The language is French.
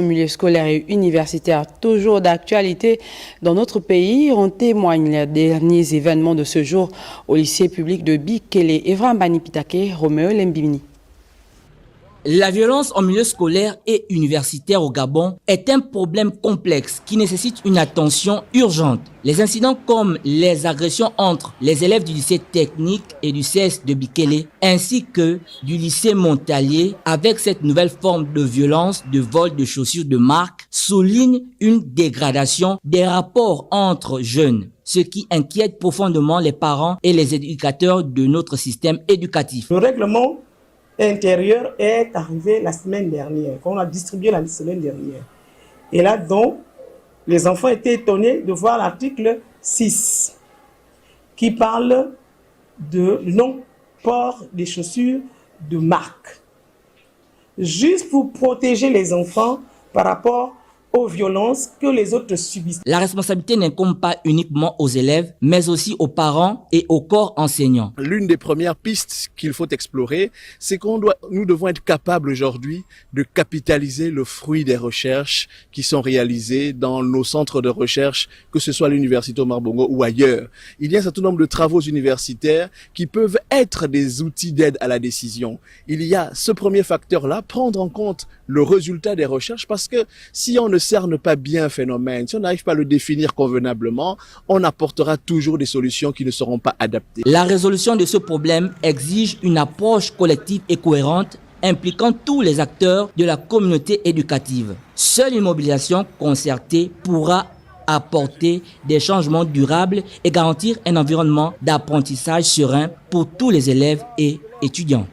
Milieu scolaire et universitaire toujours d'actualité dans notre pays. En témoignent les derniers événements de ce jour au lycée public de Bikele. Evra Banipitake, Roméo Lembimini. La violence en milieu scolaire et universitaire au Gabon est un problème complexe qui nécessite une attention urgente. Les incidents comme les agressions entre les élèves du lycée technique et du CS de Bikele ainsi que du lycée Montalier avec cette nouvelle forme de violence, de vol de chaussures de marque, soulignent une dégradation des rapports entre jeunes, ce qui inquiète profondément les parents et les éducateurs de notre système éducatif. Le règlement intérieur est arrivé la semaine dernière, qu'on a distribué la semaine dernière. Et là, donc, les enfants étaient étonnés de voir l'article 6 qui parle de non-port des chaussures de marque. Juste pour protéger les enfants par rapport aux violences que les autres subissent. La responsabilité n'incombe pas uniquement aux élèves, mais aussi aux parents et au corps enseignant. L'une des premières pistes qu'il faut explorer, c'est nous devons être capables aujourd'hui de capitaliser le fruit des recherches qui sont réalisées dans nos centres de recherche, que ce soit à l'Université Omar Bongo ou ailleurs. Il y a un certain nombre de travaux universitaires qui peuvent être des outils d'aide à la décision. Il y a ce premier facteur-là, prendre en compte le résultat des recherches, parce que si on ne cerne pas bien un phénomène, si on n'arrive pas à le définir convenablement, on apportera toujours des solutions qui ne seront pas adaptées. La résolution de ce problème exige une approche collective et cohérente impliquant tous les acteurs de la communauté éducative. Seule une mobilisation concertée pourra apporter des changements durables et garantir un environnement d'apprentissage serein pour tous les élèves et étudiants.